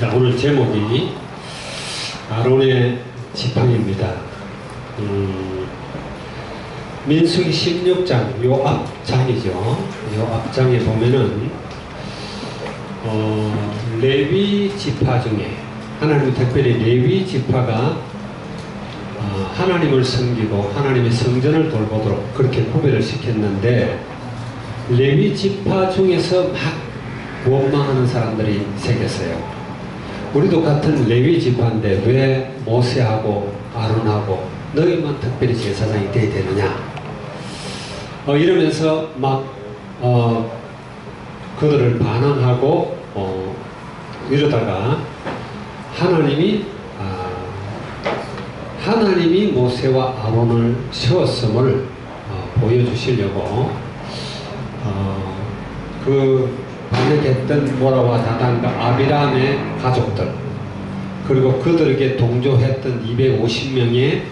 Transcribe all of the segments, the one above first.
자, 오늘 제목이 아론의 지팡이입니다. 민수기 16장, 요 앞장이죠. 요 앞장에 보면은, 레위 지파 중에, 하나님은 특별히 레위 지파가 하나님을 섬기고 하나님의 성전을 돌보도록 그렇게 구별을 시켰는데, 레위 지파 중에서 막 원망하는 사람들이 생겼어요. 우리도 같은 레위 지파인데 왜 모세하고 아론하고 너희만 특별히 제사장이 되어야 되느냐, 이러면서 막 그들을 반항하고 이러다가 하나님이 모세와 아론을 세웠음을 보여주시려고 그 반역했던 모라와 다단과 아비람의 가족들, 그리고 그들에게 동조했던 250명의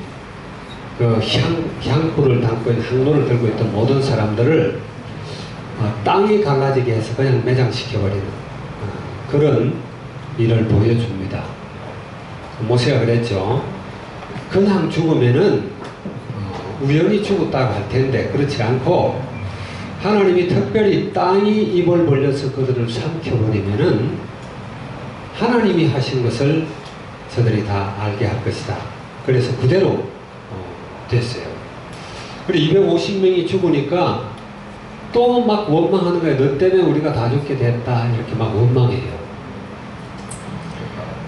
그 향불을 담고 있는 향로를 들고 있던 모든 사람들을 땅이 갈라지게 해서 그냥 매장시켜버리는 그런 일을 보여줍니다. 모세가 그랬죠. 그냥 죽으면은 우연히 죽었다고 할 텐데 그렇지 않고 하나님이 특별히 땅이 입을 벌려서 그들을 삼켜버리면은 하나님이 하신 것을 저들이 다 알게 할 것이다. 그래서 그대로 됐어요. 그리고 250명이 죽으니까 또 막 원망하는 거예요. 너 때문에 우리가 다 죽게 됐다. 이렇게 막 원망해요.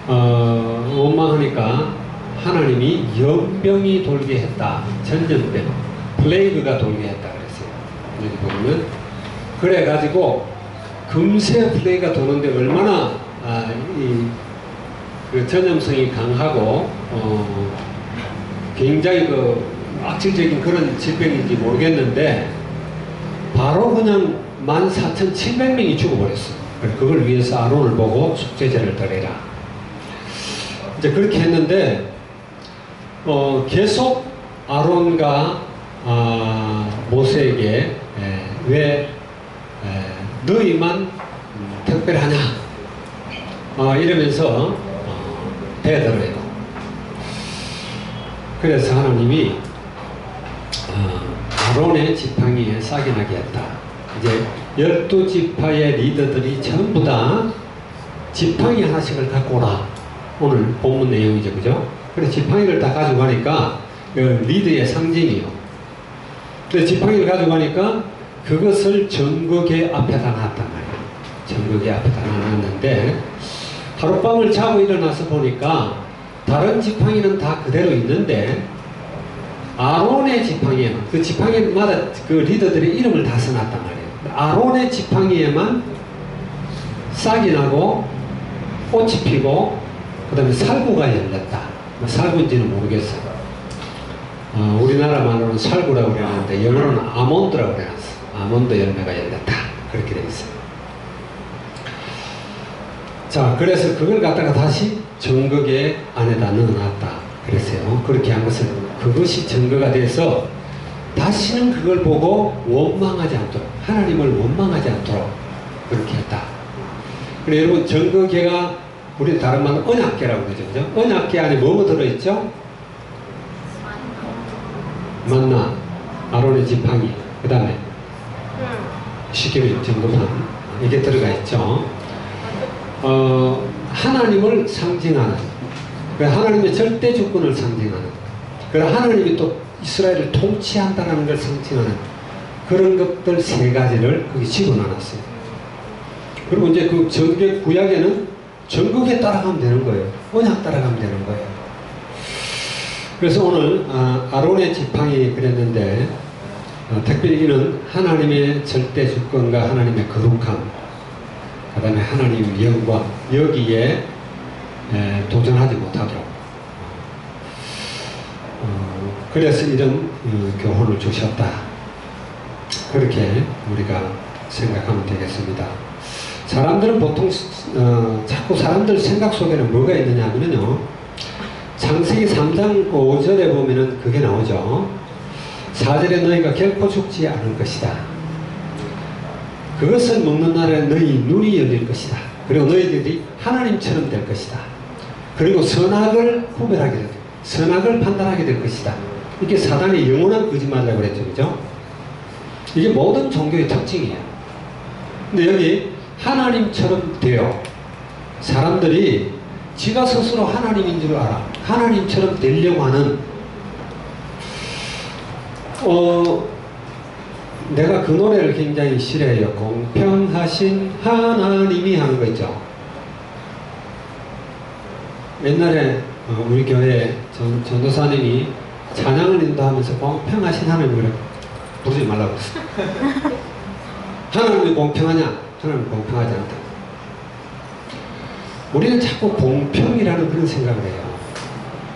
원망하니까 하나님이 연병이 돌게 했다. 전염병, 플레이그가 돌게 했다 그랬어요. 여기 보면 그래가지고 금세 플레이가 도는데 얼마나 그 전염성이 강하고 굉장히 그 악질적인 그런 질병인지 모르겠는데 바로 그냥 14,700명이 죽어버렸어요. 그걸 위해서 아론을 보고 속죄제를 드려라. 이제 그렇게 했는데 계속 아론과 모세에게 왜 너희만 특별하냐 이러면서 대들어요. 그래서 하나님이 아론의 지팡이에 싹이 나게 했다. 이제 12지파의 리더들이 전부 다 지팡이 하나씩을 갖고 오라. 오늘 본문 내용이죠, 그죠? 그래서 지팡이를 다 가지고 가니까 리더의 상징이요. 그래서 지팡이를 가지고 가니까 그것을 전극의 앞에다 놨단 말이에요. 전극의 앞에다 놨는데 하룻밤을 자고 일어나서 보니까 다른 지팡이는 다 그대로 있는데 아론의 지팡이에만, 그 지팡이마다 그 리더들의 이름을 다 써놨단 말이에요. 아론의 지팡이에만 싹이 나고 꽃이 피고 그 다음에 살구가 열렸다. 살구인지는 모르겠어요. 우리나라 말로는 살구라고 그러는데 영어로는 아몬드라고 그래놨어. 아몬드 열매가 열렸다. 그렇게 되어 있어요. 자, 그래서 그걸 갖다가 다시 정극의 안에다 넣어놨다. 그랬어요. 그렇게 한 것은 그것이 증거가 돼서 다시는 그걸 보고 원망하지 않도록, 하나님을 원망하지 않도록 그렇게 했다. 그래, 여러분, 정극계가 우리 다른 말로 언약계라고 그러죠. 그죠? 언약계 안에 뭐가 들어있죠? 만나, 아론의 지팡이, 그 다음에 시계를 정금판, 이게 들어가 있죠. 하나님을 상징하는, 하나님의 절대 주권을 상징하는, 그리고 하나님이 또 이스라엘을 통치한다는 걸 상징하는 그런 것들 세 가지를 거기 집어넣었어요. 그리고 이제 그 정규 구약에는 전국에 따라가면 되는 거예요. 언약 따라가면 되는 거예요. 그래서 오늘 아론의 지팡이 그랬는데 특별히 이는 하나님의 절대 주권과 하나님의 거룩함, 그 다음에 하나님의 영광, 여기에 도전하지 못하도록 그래서 이런 교훈을 주셨다. 그렇게 우리가 생각하면 되겠습니다. 사람들은 보통 자꾸 사람들 생각 속에는 뭐가 있느냐 하면요, 창세기 3장 5절에 보면은 그게 나오죠. 4절에 너희가 결코 죽지 않을 것이다. 그것을 먹는 날에 너희 눈이 열릴 것이다. 그리고 너희들이 하나님처럼 될 것이다. 그리고 선악을 구별하게 될 것이다. 선악을 판단하게 될 것이다. 이게 사단의 영원한 거짓말이라고 그랬죠. 그죠? 이게 모든 종교의 특징이에요. 근데 여기 하나님처럼 되어 사람들이 지가 스스로 하나님인 줄 알아. 하나님처럼 되려고 하는 내가 그 노래를 굉장히 싫어해요. 공평하신 하나님이 하는 거 있죠. 옛날에 우리 교회 전도사님이 찬양을 인도하면서 공평하신 하나님을 부르지 말라고 했어요. 하나님이 공평하냐? 하나님은 공평하지 않다. 우리는 자꾸 공평이라는 그런 생각을 해요.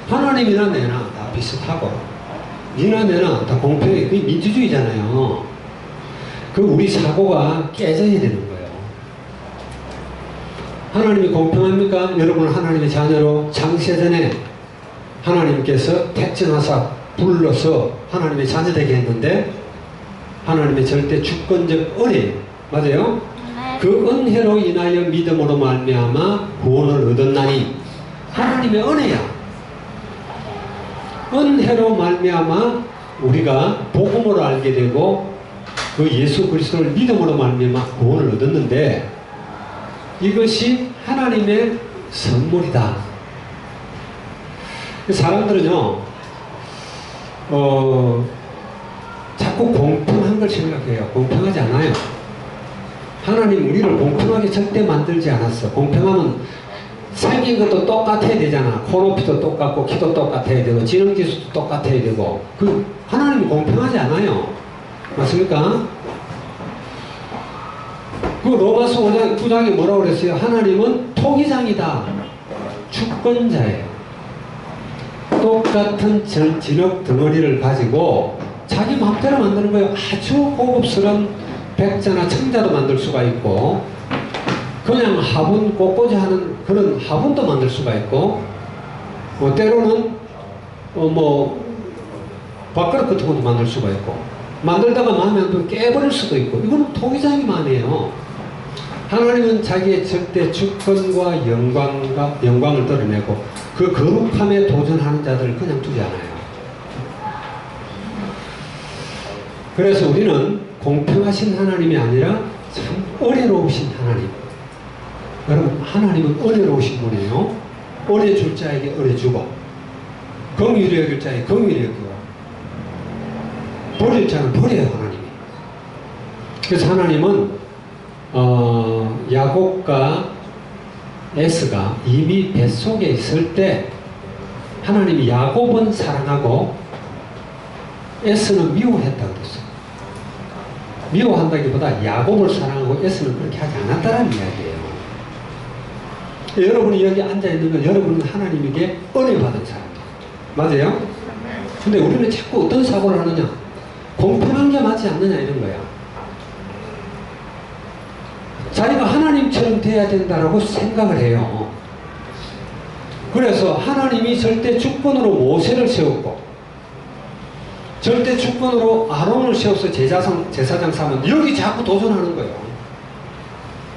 하나님이나 내나 다 비슷하고 니나 내나 다 공평해. 그게 민주주의잖아요. 그 우리 사고가 깨져야 되는 거예요. 하나님이 공평합니까? 여러분 하나님의 자녀로 창세전에 하나님께서 택정하사 불러서 하나님의 자녀 되게 했는데 하나님의 절대 주권적 은혜 맞아요? 그 은혜로 인하여 믿음으로 말미암아 구원을 얻었나니 하나님의 은혜야. 은혜로 말미암아 우리가 복음으로 알게 되고 그 예수 그리스도를 믿음으로 말미암아 구원을 얻었는데 이것이 하나님의 선물이다. 사람들은요 자꾸 공평한 걸 생각해요. 공평하지 않아요. 하나님 우리를 공평하게 절대 만들지 않았어. 공평하면 생긴 것도 똑같아야 되잖아. 코 높이도 똑같고 키도 똑같아야 되고 지능지수도 똑같아야 되고 그 하나님이 공평하지 않아요. 맞습니까? 그 로마서 9장에 뭐라고 그랬어요? 하나님은 토기장이다. 주권자예요. 똑같은 진흙 덩어리를 가지고 자기 마음대로 만드는 거예요. 아주 고급스러운 백자나 청자도 만들 수가 있고 그냥 화분 꽃꽂이 하는 그런 화분도 만들 수가 있고 때로는 밥그릇 같은 것도 만들 수가 있고 만들다가 마음에 안 들면 깨버릴 수도 있고 이거는 토기장이만 해요. 하나님은 자기의 절대 주권과 영광을 드러내고 그 거룩함에 도전하는 자들을 그냥 두지 않아요. 그래서 우리는 공평하신 하나님이 아니라 참 은혜로우신 하나님. 여러분 하나님은 은혜로우신 분이에요. 은혜 줄 자에게 은혜 주고 긍휼히 여길 자에게 긍휼히 여기고 버릴 자는 버려요. 하나님이. 그래서 하나님은 야곱과 에스가 이미 뱃속에 있을 때 하나님이 야곱은 사랑하고 에스는 미워했다고 그랬어요. 미워한다기보다 야곱을 사랑하고 에스는 그렇게 하지 않았다는 이야기예요. 여러분이 여기 앉아있는 건 여러분은 하나님에게 은혜 받은 사람이에요. 맞아요? 근데 우리는 자꾸 어떤 사고를 하느냐? 공평한 게 맞지 않느냐 이런 거야. 자기가 하나님처럼 돼야 된다라고 생각을 해요. 그래서 하나님이 절대 주권으로 모세를 세웠고 절대 주권으로 아론을 세워서 제사장 삼은 여기 자꾸 도전하는 거예요.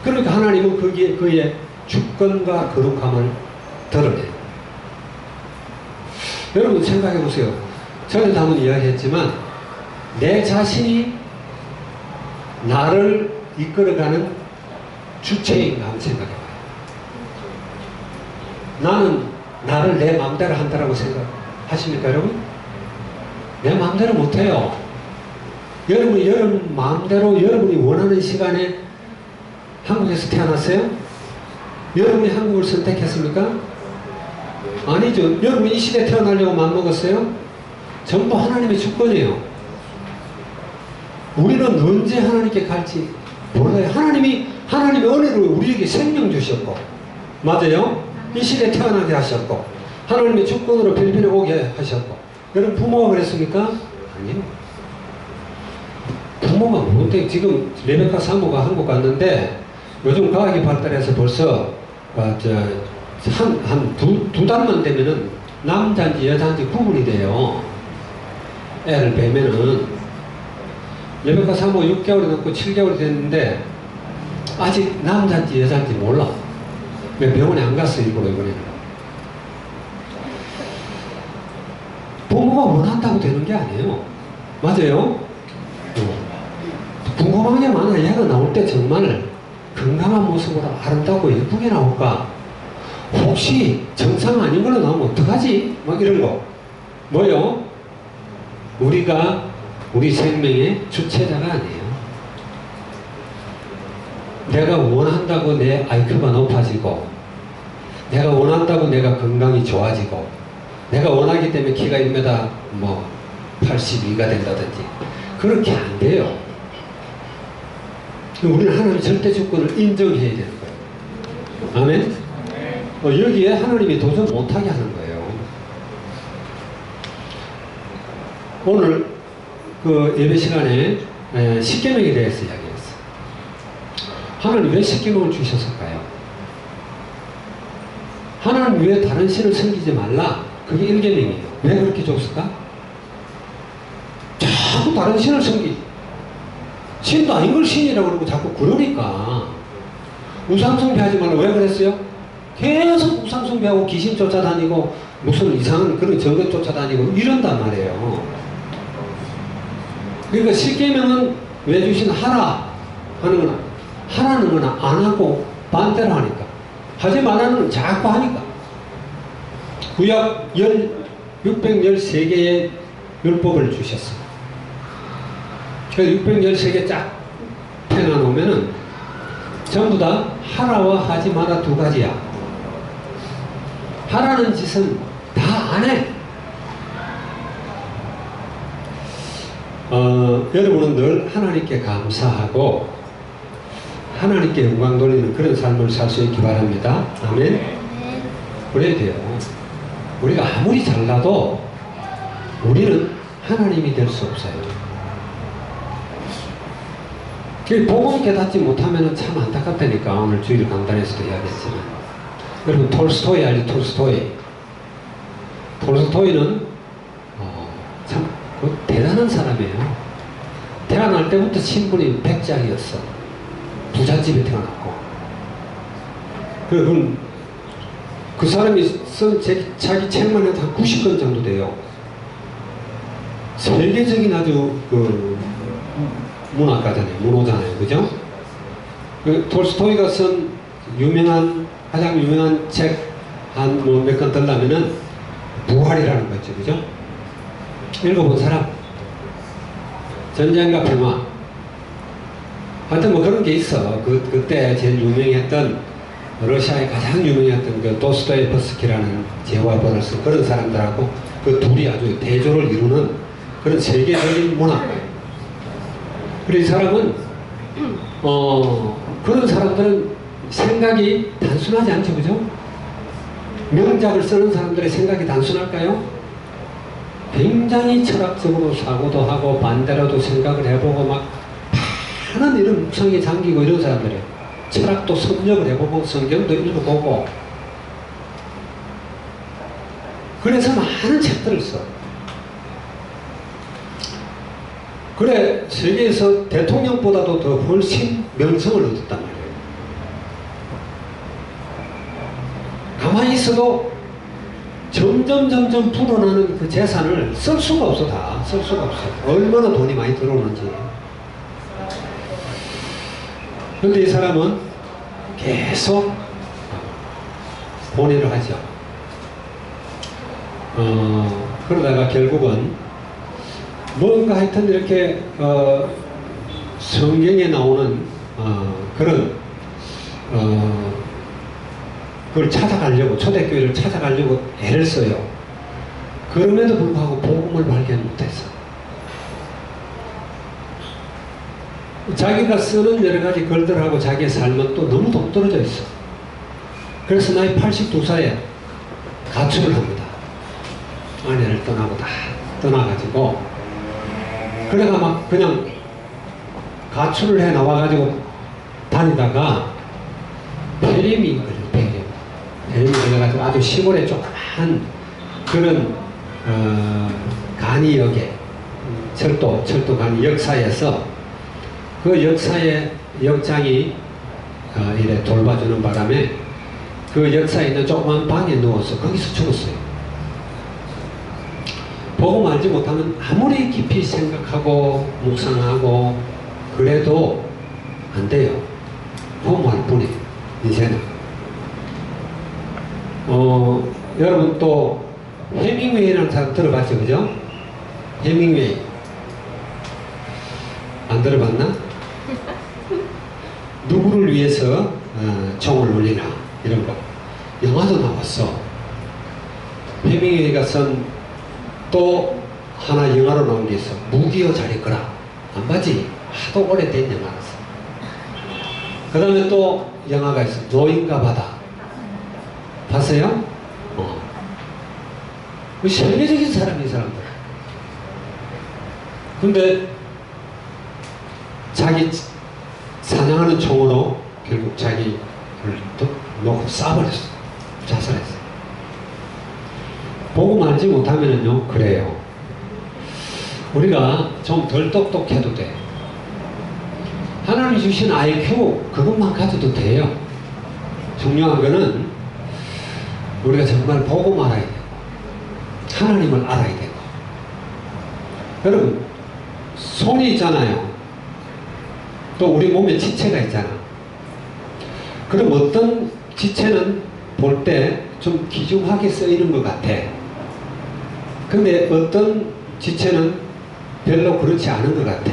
그러니까 하나님은 거기에 그의 주권과 거룩함을 드러내요. 여러분 생각해 보세요. 전에도 한번 이야기했지만 내 자신이 나를 이끌어가는 주체인가 한번 생각해봐요. 나는 나를 내 마음대로 한다라고 생각하십니까 여러분? 내 마음대로 못해요. 여러분이 여러분 마음대로 여러분이 원하는 시간에 한국에서 태어났어요? 여러분이 한국을 선택했습니까? 아니죠. 여러분이 이 시대에 태어나려고 마음먹었어요? 전부 하나님의 주권이에요. 우리는 언제 하나님께 갈지 몰라요. 하나님의 은혜로 우리에게 생명 주셨고 맞아요? 이 시대에 태어나게 하셨고 하나님의 주권으로 필리핀에 오게 하셨고 여러분 부모가 그랬습니까? 아니요. 부모가 뭔데 지금 레베카 사모가 한국 갔는데 요즘 과학이 발달해서 벌써 두 달만 되면은 남자인지 여자인지 구분이 돼요. 애를 뵈면은 레베카 사모 6개월이 넘고 7개월이 됐는데 아직 남자인지 여자인지 몰라. 왜 병원에 안 갔어 일부러 이번에는. 부모가 원한다고 되는 게 아니에요. 맞아요? 궁금한 게 많아. 얘가 나올 때 정말 건강한 모습으로 아름답고 예쁘게 나올까? 혹시 정상 아닌 걸로 나오면 어떡하지? 막 이런 거. 뭐요? 우리가 우리 생명의 주체자가 아니에요. 내가 원한다고 내 IQ가 높아지고, 내가 원한다고 내가 건강이 좋아지고, 내가 원하기 때문에 키가 1m 82가 된다든지 그렇게 안 돼요. 우리는 하나님의 절대 주권을 인정해야 되는 거예요. 아멘? 여기에 하나님이 도전 못하게 하는 거예요. 오늘 그 예배 시간에 십계명에 대해서 이야기했어요. 하나님 왜 십계명을 주셨을까요? 하나님 왜 다른 신을 섬기지 말라? 그게 1계명이에요. 왜 그렇게 줬을까? 자꾸 다른 신을 섬기. 신도 아닌 걸 신이라고 그러고 자꾸 그러니까. 우상숭배하지 말라. 왜 그랬어요? 계속 우상숭배하고 귀신 쫓아다니고 무슨 이상한 그런 정것 쫓아다니고 이런단 말이에요. 그러니까 십계명은 왜 주신 하라 하는 거나 하라는 거나 안 하고 반대로 하니까. 하지 말라는 건 자꾸 하니까. 구약 613개의 율법을 주셨어요. 그 613개 쫙 펴놔놓으면은 전부 다 하라와 하지 마라 두 가지야. 하라는 짓은 다 안 해. 여러분은 늘 하나님께 감사하고 하나님께 영광 돌리는 그런 삶을 살 수 있기 바랍니다. 아멘. 그래야 돼요. 우리가 아무리 잘나도 우리는 하나님이 될 수 없어요. 복음 깨닫지 못하면 참 안타깝다니까. 오늘 주일 강단에서도 이야기했지만, 여러분 톨스토이 알죠? 톨스토이는 참 대단한 사람이에요. 태어날 때부터 신분이 백작이었어. 부잣집에 태어났고. 그 사람이 쓴 자기 책만 해도 한 90권 정도 돼요. 세계적인 아주 문학가잖아요. 문호잖아요. 그죠? 톨스토이가 쓴 가장 유명한 책 한 몇 권 들라면은 부활이라는 거죠. 그죠? 읽어본 사람? 전쟁과 평화. 하여튼 그런 게 있어. 그때 제일 유명했던, 러시아에 가장 유명했던 그 도스토옙스키라는 죄와 벌을 쓴 그런 사람들하고 그 둘이 아주 대조를 이루는 그런 세계적인 문학가예요. 그리고 이 사람은 그런 사람들은 생각이 단순하지 않죠. 그죠? 명작을 쓰는 사람들의 생각이 단순할까요? 굉장히 철학적으로 사고도 하고 반대로도 생각을 해보고 막 많은 이런 묵상에 잠기고 이런 사람들이에요. 철학도 섭렵을 해보고 성경도 읽어보고 그래서 많은 책들을 써. 그래 세계에서 대통령보다도 더 훨씬 명성을 얻었단 말이에요. 가만히 있어도 점점 불어나는 그 재산을 쓸 수가 없어. 다 쓸 수가 없어. 얼마나 돈이 많이 들어오는지. 그런데 이 사람은 계속 본의를 하죠. 그러다가 결국은 뭔가 하여튼 이렇게 성경에 나오는 그런 그걸 찾아가려고, 초대교회를 찾아가려고 애를 써요. 그럼에도 불구하고 복음을 발견 못했어. 자기가 쓰는 여러 가지 글들하고 자기의 삶은 또 너무 동떨어져 있어. 그래서 나이 82살에 가출을 합니다. 아내를 떠나고 다 떠나가지고 그래가 막 그냥 가출을 해 나와가지고 다니다가 페렘이 페렘이 걸려가지고 아주 시골에 조그만 그런 간이역에 철도 간이 역사에서 그 역사의 역장이 이래 돌봐주는 바람에 그 역사에 있는 조그만 방에 누워서 거기서 죽었어요. 복음 알지 못하면 아무리 깊이 생각하고 묵상하고 그래도 안 돼요. 허무할 뿐이에요. 인생은. 여러분 또 해밍웨이라는 사람 들어봤죠? 그죠? 해밍웨이 안 들어봤나? 누구를 위해서 총을 울리나 이런 거 영화도 나왔어. 해밍웨이가 쓴 또 하나 영화로 나온 게 있어. 무기여 잘 있거라. 안 봤지? 하도 오래된 영화라서. 그 다음에 또 영화가 있어. 노인과 바다. 봤어요? 세계적인 사람이 이 사람들. 근데 자기 사냥하는 총으로 결국 자기를 놓고 쏴버렸어. 자살했어. 복음 알지 못하면은요, 그래요. 우리가 좀 덜 똑똑해도 돼. 하나님이 주신 IQ, 그것만 가져도 돼요. 중요한 거는 우리가 정말 복음 알아야 되고, 하나님을 알아야 되고. 여러분, 손이 있잖아요. 또 우리 몸에 지체가 있잖아. 그럼 어떤 지체는 볼 때 좀 기중하게 쓰이는 것 같아. 근데 어떤 지체는 별로 그렇지 않은 것 같아.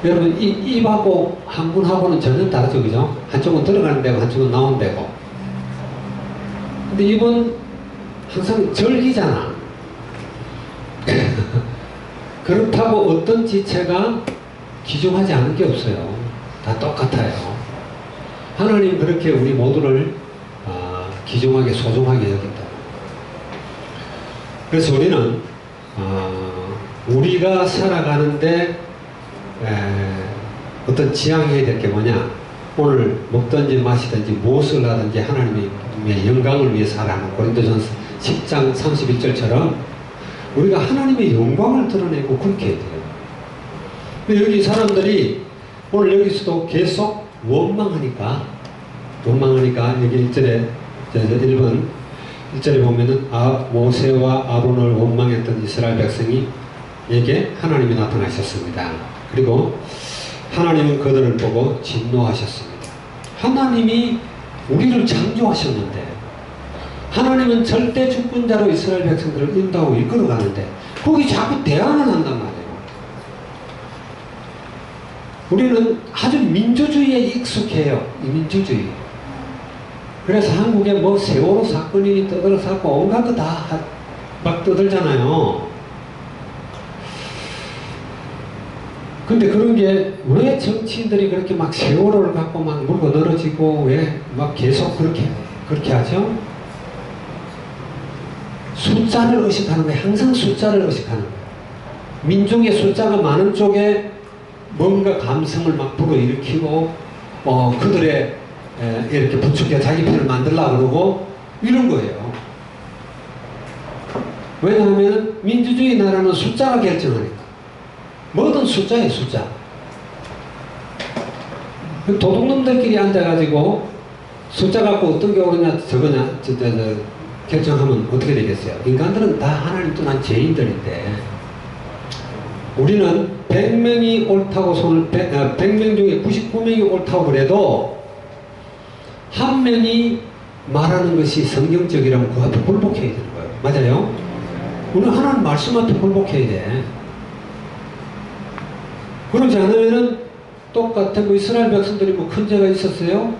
여러분, 입하고 항문하고는 전혀 다르죠, 그죠? 한쪽은 들어가는 데고 한쪽은 나오는 데고. 근데 입은 항상 절기잖아. 그렇다고 어떤 지체가 기중하지 않은 게 없어요. 다 똑같아요. 하나님 그렇게 우리 모두를 귀중하게 소중하게 여긴다. 그래서 우리는 우리가 살아가는데 어떤 지향해야 될 게 뭐냐, 오늘 먹든지 마시든지 무엇을 하든지 하나님의 영광을 위해서 하라는 고린도전서 10장 31절처럼 우리가 하나님의 영광을 드러내고 그렇게 해야 돼요. 근데 여기 사람들이 오늘 여기서도 계속 원망하니까 여기 1절에 1번 1절에 보면은 모세와 아론을 원망했던 이스라엘 백성에게 하나님이 나타나셨습니다. 그리고 하나님은 그들을 보고 진노하셨습니다. 하나님이 우리를 창조하셨는데, 하나님은 절대 주권자로 이스라엘 백성들을 인도하고 이끌어가는데 거기 자꾸 대항을 한단 말이에요. 우리는 아주 민주주의에 익숙해요. 이 민주주의. 그래서 한국에 뭐 세월호 사건이 떠들어서 온갖 거 다 막 떠들잖아요. 근데 그런 게 왜 정치인들이 그렇게 막 세월호를 갖고 막 물고 늘어지고 왜 막 계속 그렇게 하죠? 숫자를 의식하는 거예요. 항상 숫자를 의식하는 거예요. 민중의 숫자가 많은 쪽에 뭔가 감성을 막 불어일으키고 그들의 이렇게 부추겨 자기 편을 만들려고 그러고 이런 거예요. 왜냐하면 민주주의 나라는 숫자가 결정하니까. 뭐든 숫자예요, 숫자. 도둑놈들끼리 앉아가지고 숫자 갖고 어떤 게 옳으냐 저거냐 결정하면 어떻게 되겠어요? 인간들은 다 하나님 떠난 죄인들인데, 우리는 100명이 옳다고 100명 중에 99명이 옳다고 그래도 한 명이 말하는 것이 성경적이라면 그 앞에 굴복해야 되는 거예요. 맞아요? 우리는 하나님 말씀 앞에 굴복해야 돼. 그러지 않으면은 똑같은 뭐 이스라엘 백성들이 뭐 큰 죄가 있었어요?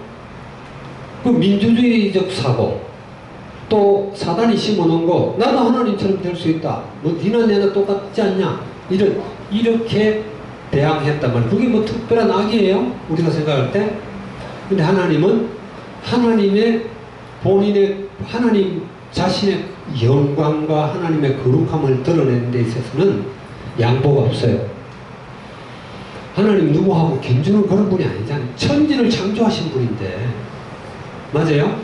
그 민주주의적 사고, 또 사단이 심어놓은 거, 나도 하나님처럼 될 수 있다. 뭐 니나 내나 똑같지 않냐? 이렇게 대항했단 말이에요. 그게 뭐 특별한 악이에요? 우리가 생각할 때. 근데 하나님은 하나님 자신의 영광과 하나님의 거룩함을 드러내는 데 있어서는 양보가 없어요. 하나님 누구하고 견주는 그런 분이 아니잖아요. 천지를 창조하신 분인데. 맞아요?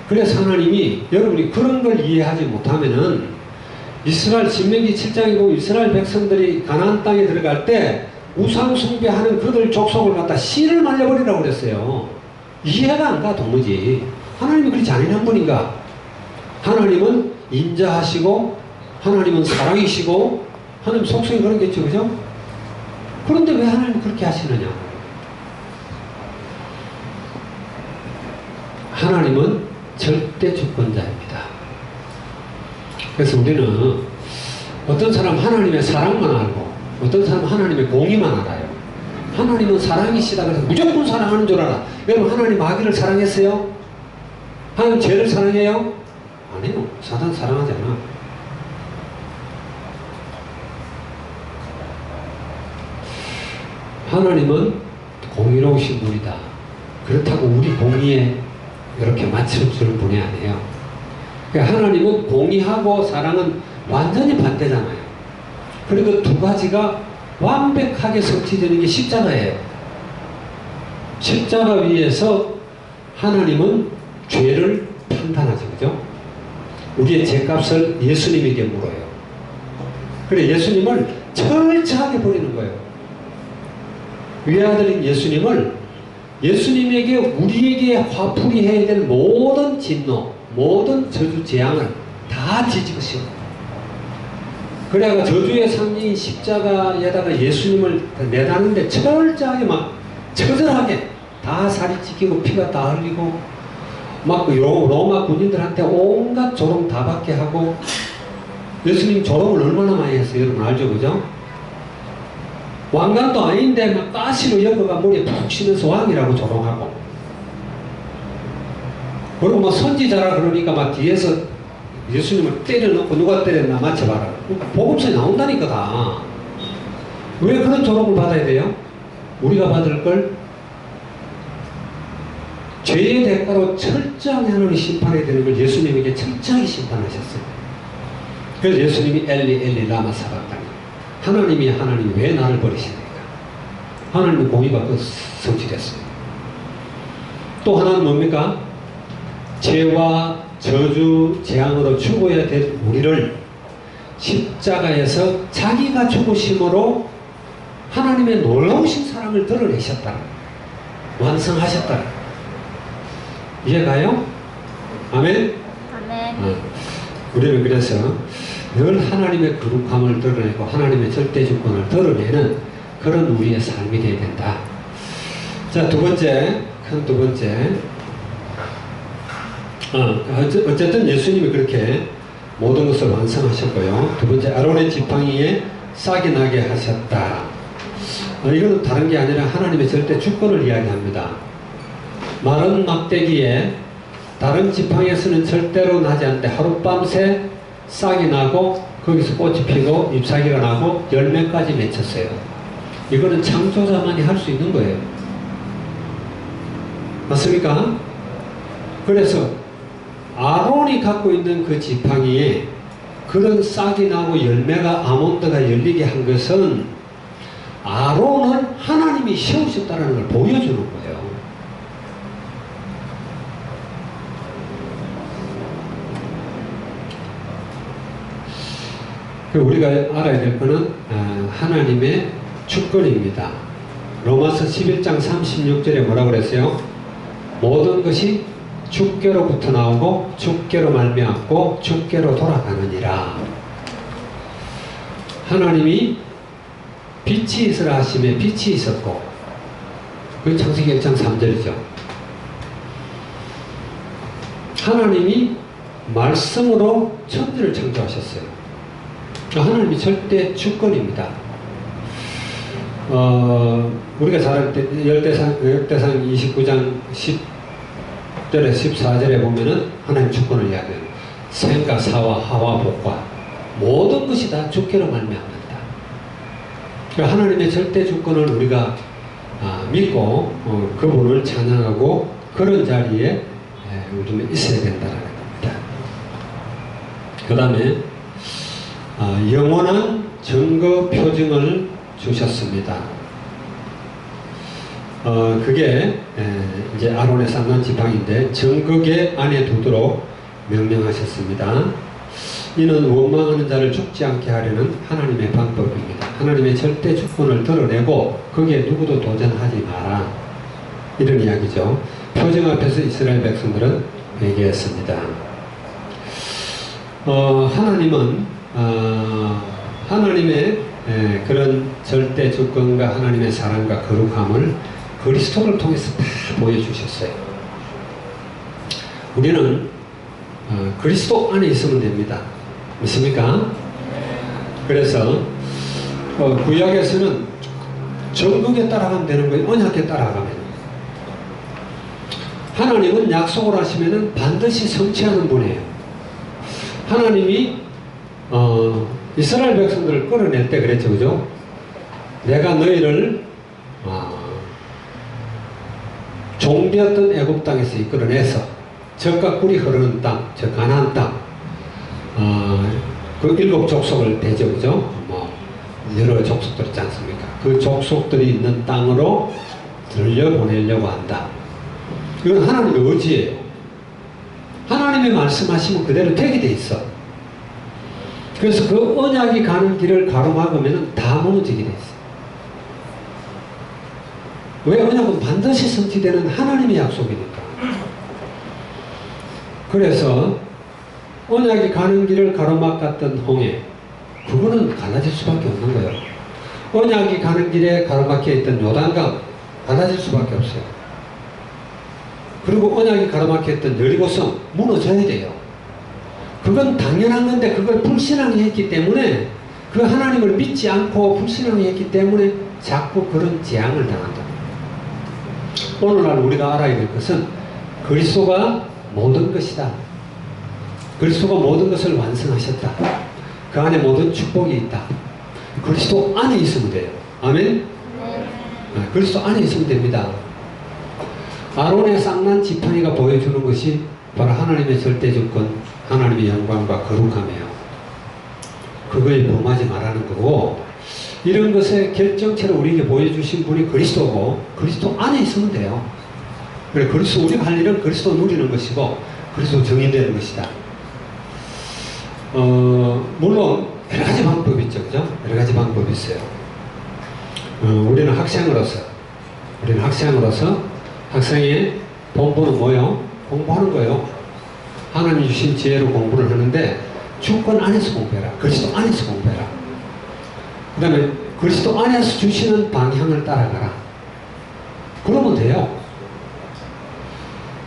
그래서 하나님이, 여러분이 그런 걸 이해하지 못하면은 이스라엘 신명기 7장이고 이스라엘 백성들이 가나안 땅에 들어갈 때 우상 숭배하는 그들 족속을 갖다 씨를 말려버리라고 그랬어요. 이해가 안 가 도무지. 하나님이 그렇게 잔인한 분인가? 하나님은 인자하시고 하나님은 사랑이시고 하나님 속성이 그러겠죠, 그죠? 그런데 왜 하나님이 그렇게 하시느냐? 하나님은 절대 주권자입니다. 그래서 우리는 어떤 사람 하나님의 사랑만 알고 어떤 사람 하나님의 공의만 알아요. 하나님은 사랑이시다 그래서 무조건 사랑하는 줄 알아. 여러분 하나님 마귀를 사랑했어요? 하나님 죄를 사랑해요? 아니요. 사단 사랑하지 않아. 하나님은 공의로우신 분이다. 그렇다고 우리 공의에 이렇게 맞춰주는 분이 아니에요. 그러니까 하나님은 공의하고 사랑은 완전히 반대잖아요. 그리고 두 가지가 완벽하게 성취되는 게 십자가예요. 십자가 위에서 하나님은 죄를 판단하죠. 그죠? 우리의 죄값을 예수님에게 물어요. 그래 예수님을 철저하게 버리는 거예요. 외아들인 예수님에게 우리에게 화풀이해야 될 모든 진노, 모든 저주 재앙을 다 뒤집으시고 그래가 저주의 상징인 십자가에다가 예수님을 내다는데 철저하게 막 처절하게 다 살이 찢기고 피가 다 흘리고 막 로마 군인들한테 온갖 조롱 다 받게 하고 예수님 조롱을 얼마나 많이 했어요. 여러분 알죠? 그죠? 왕관도 아닌데 막 가시로 엮어가 머리에 푹 치면서 왕이라고 조롱하고 그리고 막 선지자라 그러니까 막 뒤에서 예수님을 때려놓고 누가 때렸나 맞춰봐라. 복음서에 나온다니까 다. 왜 그런 조롱을 받아야 돼요? 우리가 받을 걸 죄의 대가로 철저하게 하나님이 심판해야 되는 걸 예수님에게 철저하게 심판하셨어요. 그래서 예수님이 엘리 엘리 라마 사박다니 하나님이 왜 나를 버리시니까 하나님의 공의가 성취됐어요. 또 하나는 뭡니까? 죄와 저주 재앙으로 죽어야 될 우리를 십자가에서 자기가 죽으심으로 하나님의 놀라우신 사랑을 드러내셨다. 완성하셨다. 이해가요? 아멘? 아멘. 우리는 그래서 늘 하나님의 거룩함을 드러내고 하나님의 절대 주권을 드러내는 그런 우리의 삶이 되어야 된다. 자, 두 번째. 어쨌든 예수님이 그렇게 모든 것을 완성하셨고요. 두 번째, 아론의 지팡이에 싹이 나게 하셨다. 이거는 다른 게 아니라 하나님의 절대 주권을 이야기합니다. 마른 막대기에 다른 지팡이에서는 절대로 나지 않는데 하룻밤새 싹이 나고 거기서 꽃이 피고 잎사귀가 나고 열매까지 맺혔어요. 이거는 창조자만이 할 수 있는 거예요. 맞습니까? 그래서 아론이 갖고 있는 그 지팡이에 그런 싹이 나고 열매가 아몬드가 열리게 한 것은 아론을 하나님이 세우셨다는 걸 보여주는 거예요. 우리가 알아야 될 것은 하나님의 주권입니다. 로마서 11장 36절에 뭐라고 그랬어요? 모든 것이 주께로부터 나오고 주께로 말미암고 주께로 돌아가느니라. 하나님이 빛이 있으라 하심에 빛이 있었고 그게 창세기 1장 3절이죠. 하나님이 말씀으로 천지를 창조하셨어요. 하나님이 절대 주권입니다. 우리가 잘 알 때 열대상 29장 10절에 14절에 보면은 하나님 주권을 이야기해요. 생과 사와 하와 복과 모든 것이 다 주께로 말미암는다. 하나님의 절대 주권을 우리가 믿고 그분을 찬양하고 그런 자리에 우리는 있어야 된다는 겁니다. 그 다음에 영원한 증거 표징을 주셨습니다. 그게 이제 아론의 쌍난 지팡인데 정극의 안에 두도록 명령하셨습니다. 이는 원망하는 자를 죽지 않게 하려는 하나님의 방법입니다. 하나님의 절대 주권을 드러내고 거기에 누구도 도전하지 마라. 이런 이야기죠. 표정 앞에서 이스라엘 백성들은 회개했습니다. 하나님은 하나님의 그런 절대 주권과 하나님의 사랑과 거룩함을 그리스도를 통해서 다 보여주셨어요. 우리는 그리스도 안에 있으면 됩니다. 믿습니까? 그래서 구약에서는 정국에 따라가면 되는 거예요. 언약에 따라가면. 하나님은 약속을 하시면 반드시 성취하는 분이에요. 하나님이 이스라엘 백성들을 끌어낼 때 그랬죠. 그죠? 내가 너희를 종되었던 애굽 땅에서 이끌어내서 젖과 꿀이 흐르는 땅, 저 가나안 땅, 그 7 족속을 대죠. 그죠? 여러 족속들 있지 않습니까? 그 족속들이 있는 땅으로 들려보내려고 한다. 이건 하나님의 의지예요. 하나님이 말씀하시면 그대로 되게 돼 있어. 그래서 그 언약이 가는 길을 가로막으면 다 무너지게 돼 있어. 왜? 언약은 반드시 성취되는 하나님의 약속이니까. 그래서 언약이 가는 길을 가로막았던 홍해, 그거는 갈라질 수밖에 없는 거예요. 언약이 가는 길에 가로막혀 있던 요단강, 갈라질 수밖에 없어요. 그리고 언약이 가로막혀 있던 여리고성, 무너져야 돼요. 그건 당연한 건데 그걸 불신앙이 했기 때문에, 그 하나님을 믿지 않고 불신앙이 했기 때문에 자꾸 그런 재앙을 당한다. 오늘날 우리가 알아야 될 것은 그리스도가 모든 것이다. 그리스도가 모든 것을 완성하셨다. 그 안에 모든 축복이 있다. 그리스도 안에 있으면 돼요. 아멘? 그리스도 안에 있으면 됩니다. 아론의 쌍난 지팡이가 보여주는 것이 바로 하나님의 절대주권, 하나님의 영광과 거룩함이에요. 그거에 범하지 말라는 거고, 이런 것의 결정체를 우리에게 보여주신 분이 그리스도고, 그리스도 안에 있으면 돼요. 그래, 그리스도, 우리가 할 일은 그리스도 누리는 것이고 그리스도 정의되는 것이다. 물론 여러 가지 방법이 있죠. 그죠? 여러 가지 방법이 있어요. 우리는 학생으로서 학생의 본분은 뭐예요? 공부하는 거예요. 하나님 주신 지혜로 공부를 하는데, 주권 안에서 공부해라. 그리스도 안에서 공부해라. 그 다음에 그리스도 안에서 주시는 방향을 따라가라. 그러면 돼요.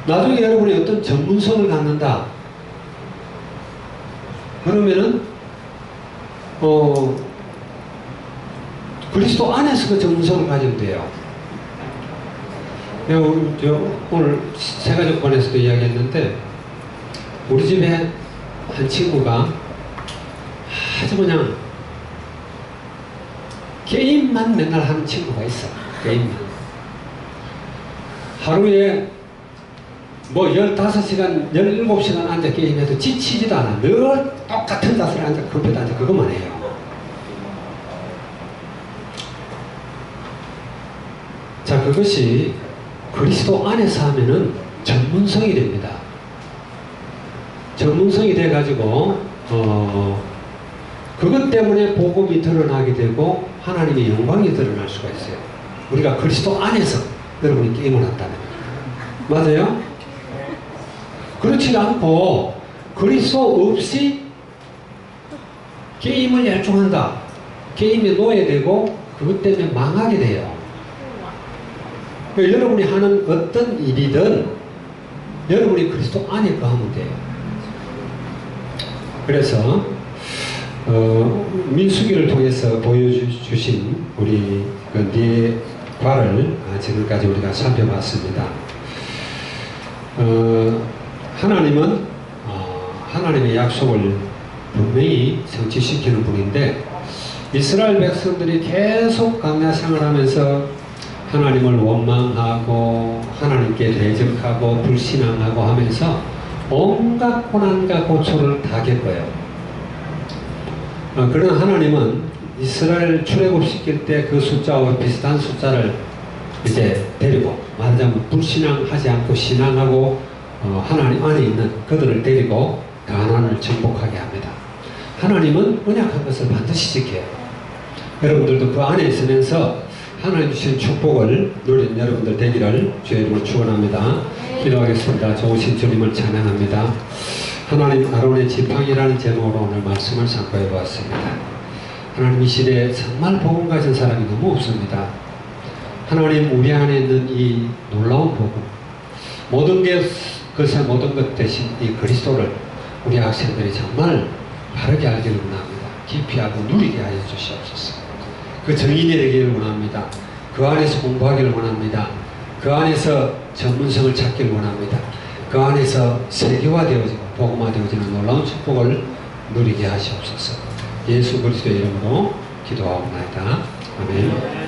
나중에 여러분이 어떤 전문성을 갖는다. 그러면은 그리스도 안에서 그 전문성을 가지면 돼요. 내가 오늘 세가족반에서도 이야기했는데, 우리 집에 한 친구가 아주 그냥 게임만 맨날 하는 친구가 있어. 게임만. 하루에 뭐 15시간, 17시간 앉아 게임해도 지치지도 않아. 늘 똑같은 자세로 앉아 컴퓨터 앉아 그것만 해요. 자, 그것이 그리스도 안에서 하면은 전문성이 됩니다. 전문성이 돼가지고 그것 때문에 복음이 드러나게 되고 하나님의 영광이 드러날 수가 있어요. 우리가 그리스도 안에서 여러분이 게임을 한다면. 맞아요? 그렇지 않고 그리스도 없이 게임을 열중한다. 게임에 놓여야 되고 그것 때문에 망하게 돼요. 그러니까 여러분이 하는 어떤 일이든 여러분이 그리스도 안에 거하면 돼요. 그래서 민수기를 통해서 보여주신 우리 네 과를 지금까지 우리가 살펴봤습니다. 하나님은 하나님의 약속을 분명히 성취시키는 분인데, 이스라엘 백성들이 계속 광야 생활하면서 하나님을 원망하고 하나님께 대적하고 불신앙하고 하면서 온갖 고난과 고초를 다 겪어요. 그러나 하나님은 이스라엘 출애굽시킬 때 그 숫자와 비슷한 숫자를 이제 데리고, 말하자면 불신앙하지 않고 신앙하고 하나님 안에 있는 그들을 데리고 가나안을 정복하게 합니다. 하나님은 언약한 것을 반드시 지켜요. 여러분들도 그 안에 있으면서 하나님 주신 축복을 누린 여러분들 되기를 주의 이름으로 축원합니다. 기도하겠습니다. 좋으신 주님을 찬양합니다. 하나님 아론의 지팡이라는 제목으로 오늘 말씀을 sam고해 보았습니다. 하나님 이 시대에 정말 복음 가진 사람이 너무 없습니다. 하나님 우리 안에 있는 이 놀라운 복음, 모든 것 대신 이 그리스도를 우리 학생들이 정말 바르게 알기를 원합니다. 깊이 알고 누리게 하여 주시옵소서. 그 정인이 되기를 원합니다. 그 안에서 공부하기를 원합니다. 그 안에서 전문성을 찾기를 원합니다. 그 안에서 세계화되어지고 복음화되어지는 놀라운 축복을 누리게 하시옵소서. 예수 그리스도의 이름으로 기도하옵나이다. 아멘.